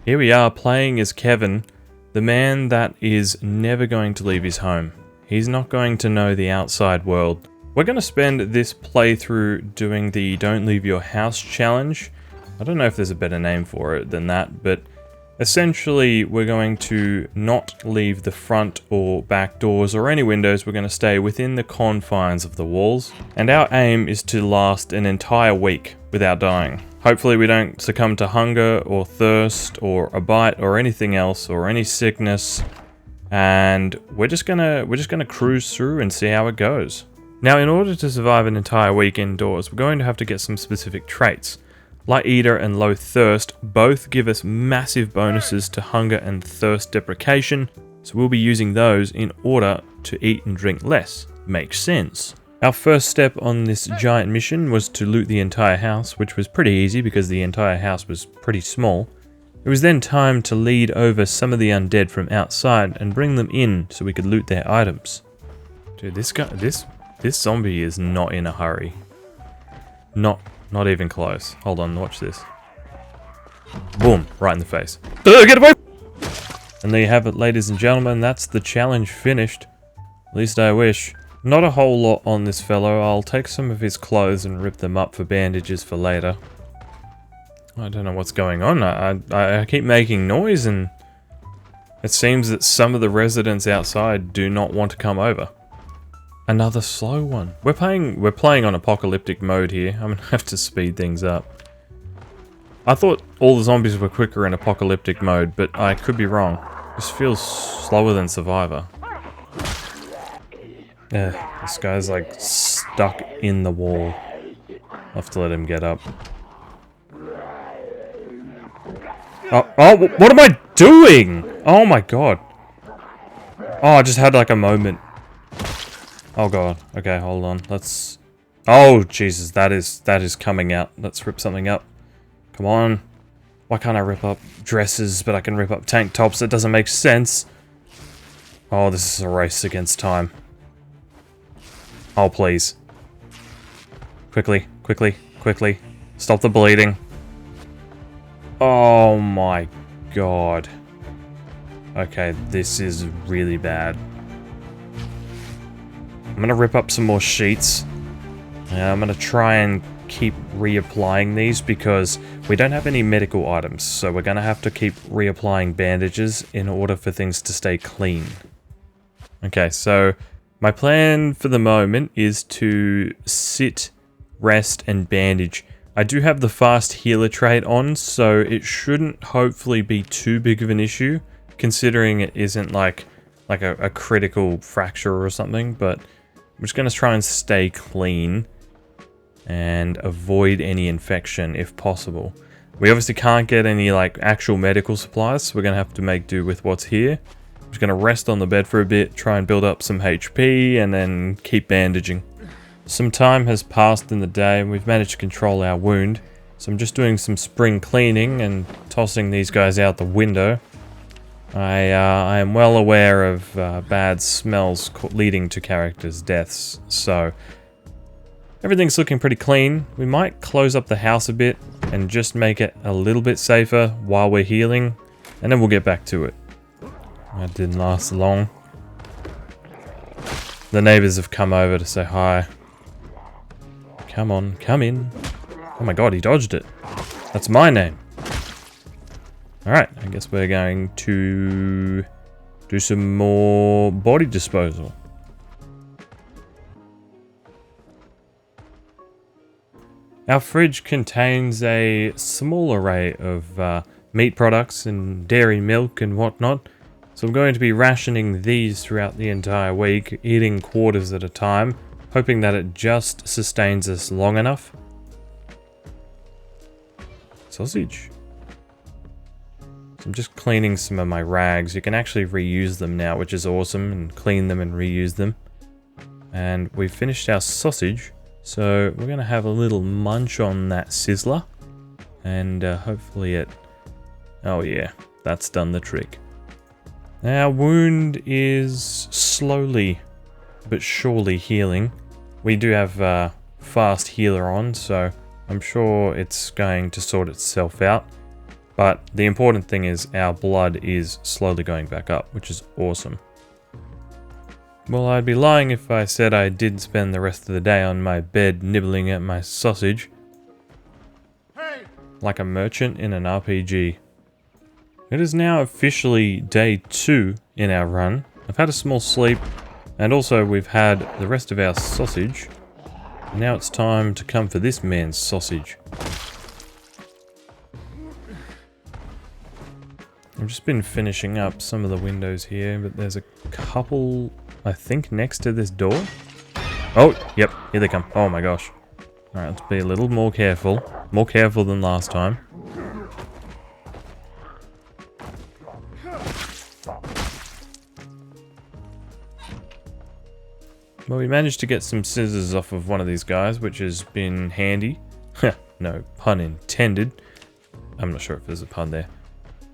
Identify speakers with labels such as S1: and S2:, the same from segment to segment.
S1: Here we are playing as Kevin, the man that is never going to leave his home. He's not going to know the outside world. We're going to spend this playthrough doing the Don't Leave Your House challenge. I don't know if there's a better name for it than that, but essentially we're going to not leave the front or back doors or any windows. We're going to stay within the confines of the walls. And our aim is to last an entire week without dying. Hopefully we don't succumb to hunger or thirst or a bite or anything else or any sickness. And we're just gonna cruise through and see how it goes. Now, in order to survive an entire week indoors, we're going to have to get some specific traits. Light Eater and Low Thirst both give us massive bonuses to hunger and thirst deprecation, so we'll be using those in order to eat and drink less. Makes sense. Our first step on this giant mission was to loot the entire house, which was pretty easy because the entire house was pretty small. It was then time to lead over some of the undead from outside and bring them in so we could loot their items. Dude, this zombie is not in a hurry. Not even close. Hold on, watch this. Boom, right in the face. Get away! And there you have it, ladies and gentlemen. That's the challenge finished. At least I wish. Not a whole lot on this fellow. I'll take some of his clothes and rip them up for bandages for later. I don't know what's going on. I keep making noise and it seems that some of the residents outside do not want to come over. Another slow one. We're playing on apocalyptic mode here. I'm gonna have to speed things up. I thought all the zombies were quicker in apocalyptic mode, but I could be wrong. This feels slower than Survivor. Yeah, this guy's like stuck in the wall. I'll have to let him get up. Oh, what am I doing? Oh my god. Oh, I just had like a moment. Oh god. Okay, hold on. Let's... Oh, Jesus, that is coming out. Let's rip something up. Come on. Why can't I rip up dresses, but I can rip up tank tops? That doesn't make sense. Oh, this is a race against time. Oh, please. Quickly, quickly, quickly. Stop the bleeding. Oh my god. Okay, this is really bad. I'm gonna rip up some more sheets. I'm gonna try and keep reapplying these because we don't have any medical items, so we're gonna have to keep reapplying bandages in order for things to stay clean. Okay, so my plan for the moment is to sit, rest, and bandage. I do have the fast healer trait on, so it shouldn't hopefully be too big of an issue, considering it isn't like a critical fracture or something, but I'm just going to try and stay clean and avoid any infection if possible. We obviously can't get any like actual medical supplies, so we're going to have to make do with what's here. I'm just going to rest on the bed for a bit, try and build up some HP, and then keep bandaging. Some time has passed in the day and we've managed to control our wound, so I'm just doing some spring cleaning and tossing these guys out the window. I am well aware of bad smells leading to characters' deaths, so everything's looking pretty clean. We might close up the house a bit and just make it a little bit safer while we're healing, and then we'll get back to it. That didn't last long. The neighbors have come over to say hi. Come on, come in. Oh my god, he dodged it. That's my name. Alright, I guess we're going to do some more body disposal. Our fridge contains a small array of meat products and dairy milk and whatnot. So I'm going to be rationing these throughout the entire week, eating quarters at a time, hoping that it just sustains us long enough. Sausage. So I'm just cleaning some of my rags. You can actually reuse them now, which is awesome, and clean them and reuse them. And we've finished our sausage, so we're going to have a little munch on that sizzler. And hopefully it... Oh yeah, that's done the trick. Our wound is slowly but surely healing. We do have fast healer on, so I'm sure it's going to sort itself out. But the important thing is our blood is slowly going back up, which is awesome. Well, I'd be lying if I said I did spend the rest of the day on my bed nibbling at my sausage. Hey! Like a merchant in an RPG. It is now officially day 2 in our run. I've had a small sleep, and also we've had the rest of our sausage. Now it's time to come for this man's sausage. I've just been finishing up some of the windows here, but there's a couple, I think, next to this door. Oh, yep, here they come. Oh my gosh. Alright, let's be a little more careful. More careful than last time. Well, we managed to get some scissors off of one of these guys, which has been handy. No pun intended. I'm not sure if there's a pun there.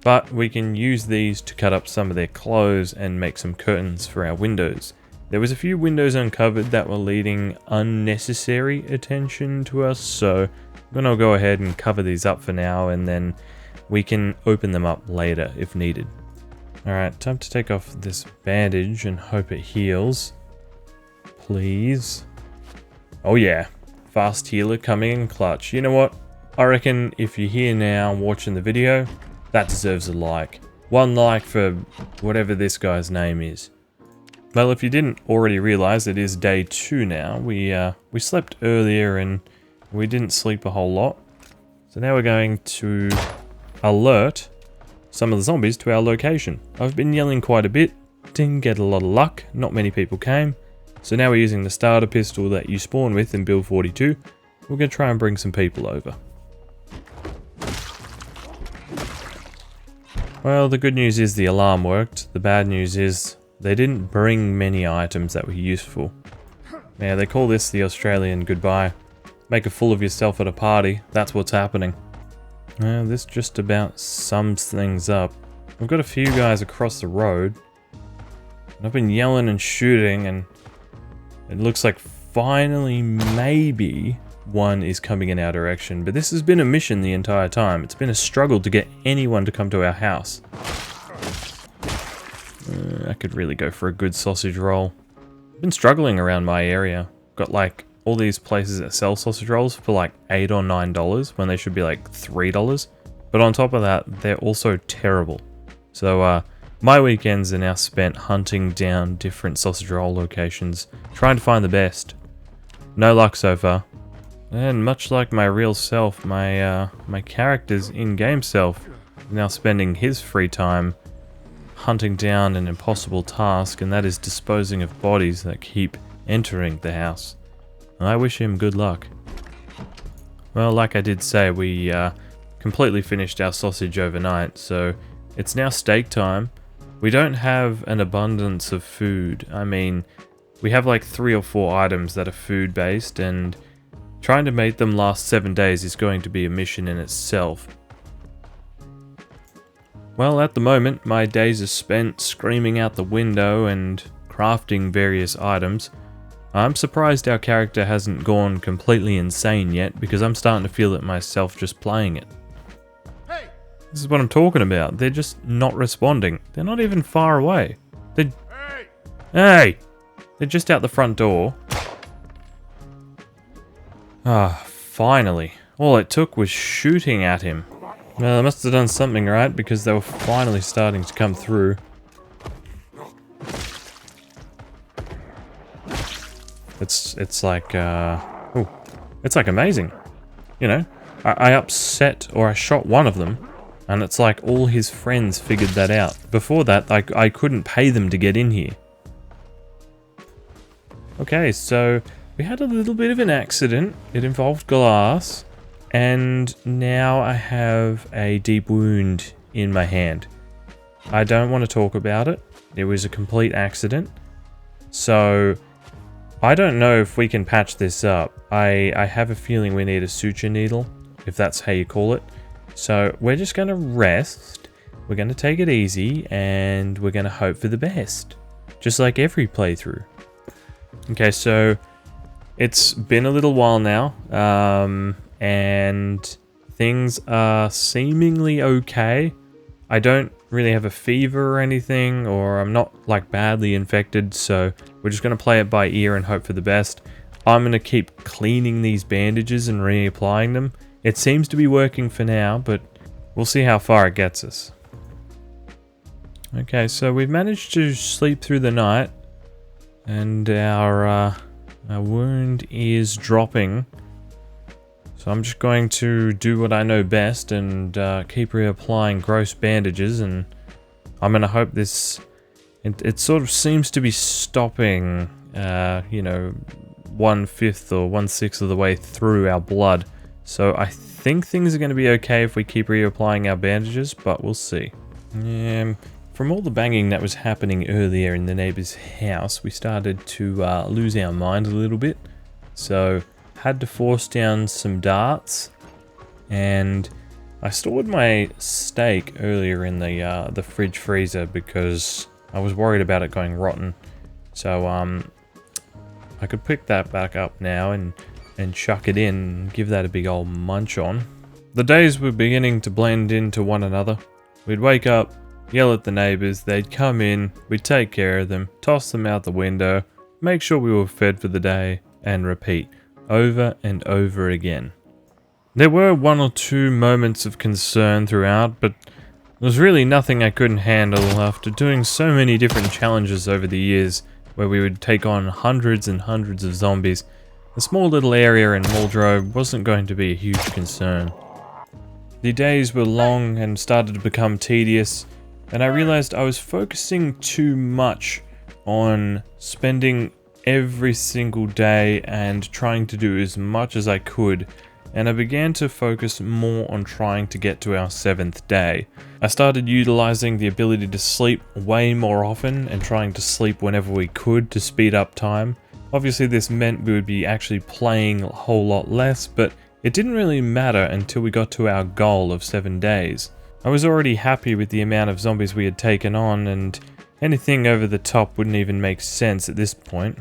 S1: But we can use these to cut up some of their clothes and make some curtains for our windows. There was a few windows uncovered that were needing unnecessary attention to us, so I'm going to go ahead and cover these up for now, and then we can open them up later if needed. Alright, time to take off this bandage and hope it heals. Please. Oh yeah, fast healer coming in clutch. You know what? I reckon if you're here now watching the video, that deserves a like. 1 like for whatever this guy's name is. Well, if you didn't already realize, it is day 2 now. We slept earlier and we didn't sleep a whole lot. So now we're going to alert some of the zombies to our location. I've been yelling quite a bit, didn't get a lot of luck, not many people came. So now we're using the starter pistol that you spawn with in build 42. We're going to try and bring some people over. Well, the good news is the alarm worked. The bad news is they didn't bring many items that were useful. Yeah, they call this the Australian goodbye. Make a fool of yourself at a party. That's what's happening. Well, this just about sums things up. We've got a few guys across the road. I've been yelling and shooting, and it looks like finally maybe one is coming in our direction, but this has been a mission the entire time. It's been a struggle to get anyone to come to our house. I could really go for a good sausage roll. I've been struggling around my area. Got like all these places that sell sausage rolls for like $8 or $9 when they should be like $3. But on top of that, they're also terrible. So my weekends are now spent hunting down different sausage roll locations, trying to find the best. No luck so far. And much like my real self, my character's in-game self is now spending his free time hunting down an impossible task, and that is disposing of bodies that keep entering the house. I wish him good luck. Well, like I did say, we completely finished our sausage overnight, so it's now steak time. We don't have an abundance of food. I mean, we have like 3 or 4 items that are food-based, and trying to make them last 7 days is going to be a mission in itself. Well, at the moment, my days are spent screaming out the window and crafting various items. I'm surprised our character hasn't gone completely insane yet, because I'm starting to feel it myself just playing it. Hey! This is what I'm talking about. They're just not responding. They're not even far away. They're... Hey! They're just out the front door. Ah, finally. All it took was shooting at him. Well, I must have done something right, because they were finally starting to come through. It's like, oh, it's like amazing. You know, I upset, or I shot one of them, and it's like all his friends figured that out. Before that, I couldn't pay them to get in here. Okay, so we had a little bit of an accident. It involved glass, and now I have a deep wound in my hand. I don't want to talk about it. It was a complete accident. So I don't know if we can patch this up. I have a feeling we need a suture needle, if that's how you call it. So we're just going to rest. We're going to take it easy, and we're going to hope for the best. Just like every playthrough. Okay, so it's been a little while now, and things are seemingly okay. I don't really have a fever or anything, or I'm not like badly infected, so we're just going to play it by ear and hope for the best. I'm going to keep cleaning these bandages and reapplying them. It seems to be working for now, but we'll see how far it gets us. Okay, so we've managed to sleep through the night, and our wound is dropping. So I'm just going to do what I know best and keep reapplying gross bandages, and I'm going to hope this... It sort of seems to be stopping, you know, 1/5 or 1/6 of the way through our blood. So I think things are going to be okay if we keep reapplying our bandages, but we'll see. From all the banging that was happening earlier in the neighbor's house, we started to lose our mind a little bit. So had to force down some darts, and I stored my steak earlier in the fridge freezer because I was worried about it going rotten. So I could pick that back up now and chuck it in and give that a big old munch on. The days were beginning to blend into one another. We'd wake up, yell at the neighbors, they'd come in, we'd take care of them, toss them out the window, make sure we were fed for the day, and repeat over and over again. There were one or two moments of concern throughout, but there was really nothing I couldn't handle after doing so many different challenges over the years where we would take on hundreds and hundreds of zombies. A small little area in Muldrow wasn't going to be a huge concern. The days were long and started to become tedious, and I realized I was focusing too much on spending every single day and trying to do as much as I could, and I began to focus more on trying to get to our 7th day. I started utilizing the ability to sleep way more often and trying to sleep whenever we could to speed up time. Obviously this meant we would be actually playing a whole lot less, but it didn't really matter until we got to our goal of 7 days. I was already happy with the amount of zombies we had taken on, and anything over the top wouldn't even make sense at this point.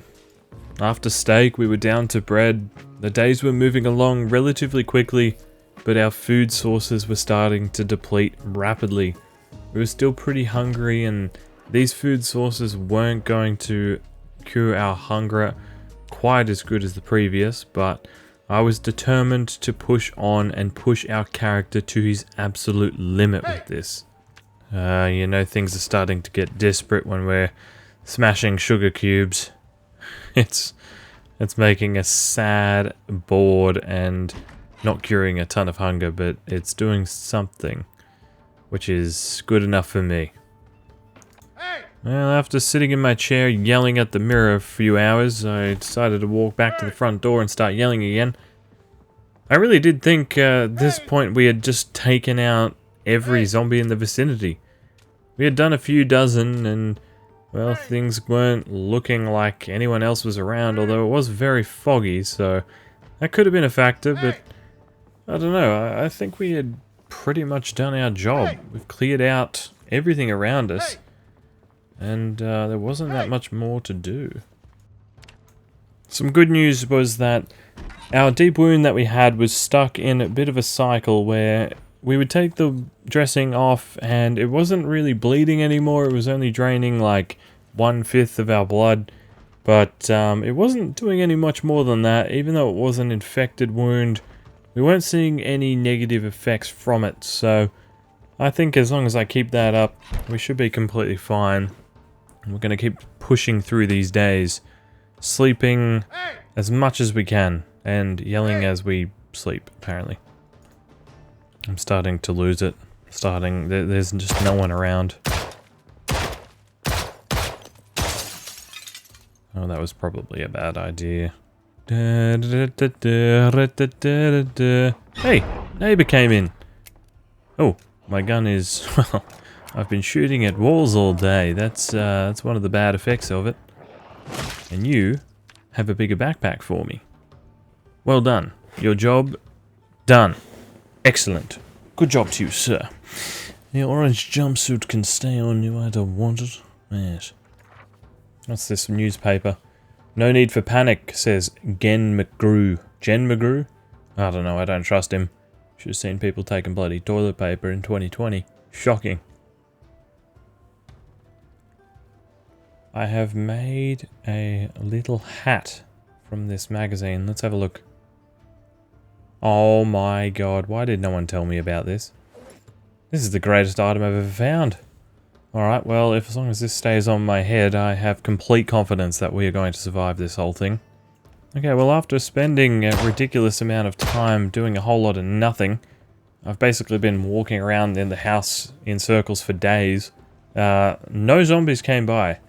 S1: After steak, we were down to bread. The days were moving along relatively quickly, but our food sources were starting to deplete rapidly. We were still pretty hungry, and these food sources weren't going to cure our hunger quite as good as the previous, but I was determined to push on and push our character to his absolute limit with this. You know, things are starting to get desperate when we're smashing sugar cubes. It's making us sad, bored, and not curing a ton of hunger, but it's doing something, which is good enough for me. Well, after sitting in my chair yelling at the mirror for a few hours, I decided to walk back to the front door and start yelling again. I really did think at this point we had just taken out every zombie in the vicinity. We had done a few dozen, and well, things weren't looking like anyone else was around, although it was very foggy, so that could have been a factor, but I don't know, I think we had pretty much done our job. We've cleared out everything around us, and there wasn't that much more to do. Some good news was that our deep wound that we had was stuck in a bit of a cycle where we would take the dressing off and it wasn't really bleeding anymore. It was only draining like 1/5 of our blood, but it wasn't doing any much more than that. Even though it was an infected wound, we weren't seeing any negative effects from it, so I think as long as I keep that up, we should be completely fine. We're going to keep pushing through these days, sleeping as much as we can, and yelling as we sleep, apparently. I'm starting to lose it. There's just no one around. Oh, that was probably a bad idea. Hey, neighbor came in. Oh, my gun is, well, I've been shooting at walls all day. That's one of the bad effects of it. And you have a bigger backpack for me. Well done. Your job done. Excellent. Good job to you, sir. The orange jumpsuit can stay on you. I don't want it. Yes. What's this newspaper? No need for panic, says Jen McGrew. Jen McGrew? I don't know. I don't trust him. Should have seen people taking bloody toilet paper in 2020. Shocking. I have made a little hat from this magazine. Let's have a look. Oh my god, why did no one tell me about this? This is the greatest item I've ever found. Alright, well, as long as this stays on my head, I have complete confidence that we are going to survive this whole thing. Okay, well, after spending a ridiculous amount of time doing a whole lot of nothing, I've basically been walking around in the house in circles for days. No zombies came by.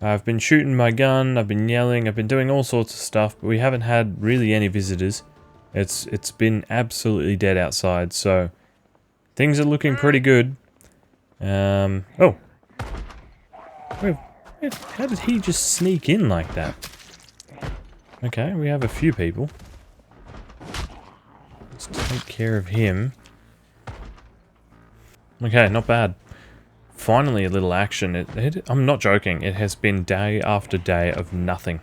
S1: I've been shooting my gun, I've been yelling, I've been doing all sorts of stuff, but we haven't had really any visitors. It's been absolutely dead outside, so things are looking pretty good. Oh. How did he just sneak in like that? Okay, we have a few people. Let's take care of him. Okay, not bad. Finally a little action. I'm not joking. It has been day after day of nothing.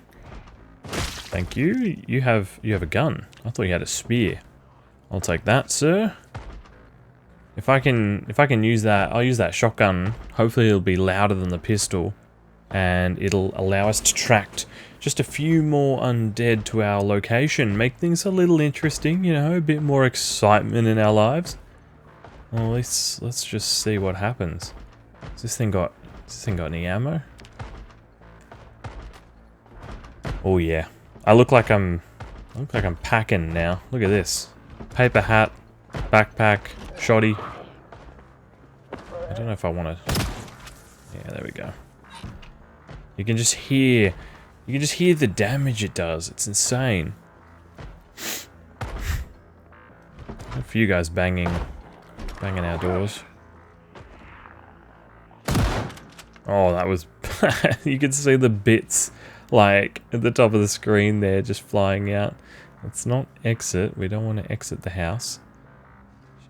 S1: Thank you. You have a gun. I thought you had a spear. I'll take that, sir. If I can use that, I'll use that shotgun. Hopefully it'll be louder than the pistol, and it'll allow us to track just a few more undead to our location. Make things a little interesting, you know, a bit more excitement in our lives. Well, let's just see what happens. Has this thing got any ammo? Oh yeah. I look like I'm packing now. Look at this. Paper hat, backpack, shoddy. I don't know if I want to. Yeah, there we go. You can just hear the damage it does. It's insane. A few guys banging our doors. Oh, that was... you can see the bits, like, at the top of the screen there, just flying out. Let's not exit. We don't want to exit the house.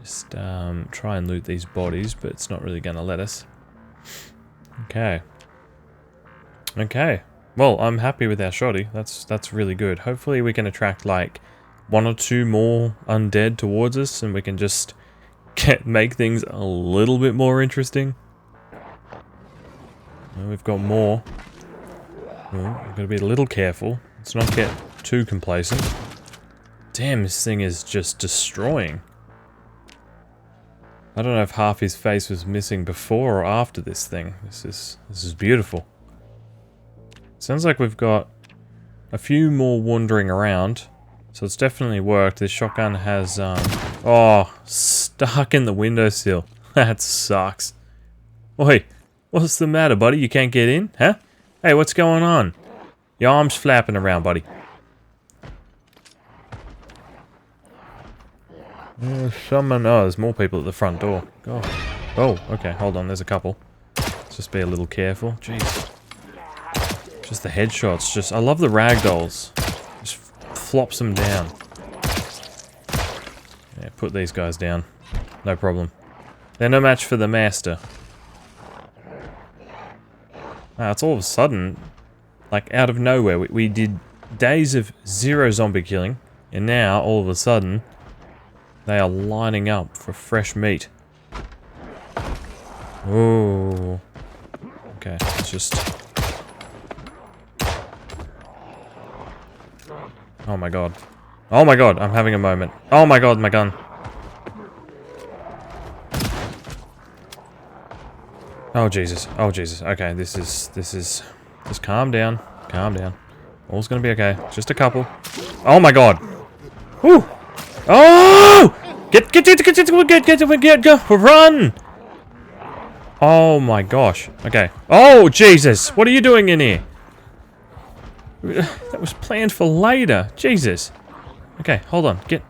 S1: Just try and loot these bodies, but it's not really going to let us. Okay. Okay. Well, I'm happy with our shoddy. That's really good. Hopefully we can attract, like, 1 or 2 more undead towards us, and we can just make things a little bit more interesting. Well, we've got more. Well, we've got to be a little careful. Let's not get too complacent. Damn, this thing is just destroying. I don't know if half his face was missing before or after this thing. This is beautiful. Sounds like we've got a few more wandering around. So it's definitely worked. This shotgun has, oh, stuck in the windowsill. That sucks. Oi, what's the matter, buddy? You can't get in? Huh? Hey, what's going on? Your arm's flapping around, buddy. There's more people at the front door. Oh, okay, hold on, there's a couple. Let's just be a little careful. Jeez. Just the headshots, I love the ragdolls. Just flops them down. Yeah, put these guys down. No problem. They're no match for the master. It's all of a sudden, like out of nowhere, we did days of 0 zombie killing, and now all of a sudden, they are lining up for fresh meat. Ooh. Okay, let's just... Oh my god. Oh my god, I'm having a moment. Oh my god, my gun. Oh Jesus. Oh Jesus. Okay, this is... Just calm down. Calm down. All's gonna be okay. Just a couple. Oh my god. Whew. Oh! Get, run! Oh my gosh. Okay. Oh, Jesus. What are you doing in here? That was planned for later. Jesus. Okay, hold on. Get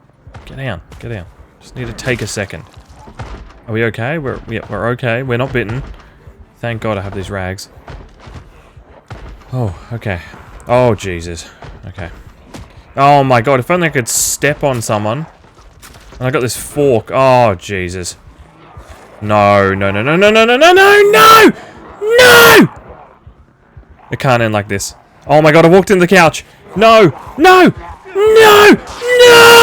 S1: down. Get down. Just need to take a second. Are we okay? We're okay. We're not bitten. Thank God I have these rags. Oh, okay. Oh, Jesus. Okay. Oh my god, if only I could step on someone. And I got this fork. Oh, Jesus. No, no, no, no, no, no, no, no, no, no! No! It can't end like this. Oh my god, I walked into the couch. No! No! No! No!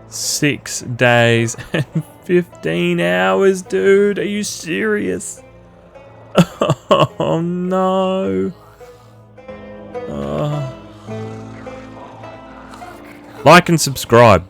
S1: 6 days and 15 hours, dude. Are you serious? Oh no. Like and subscribe.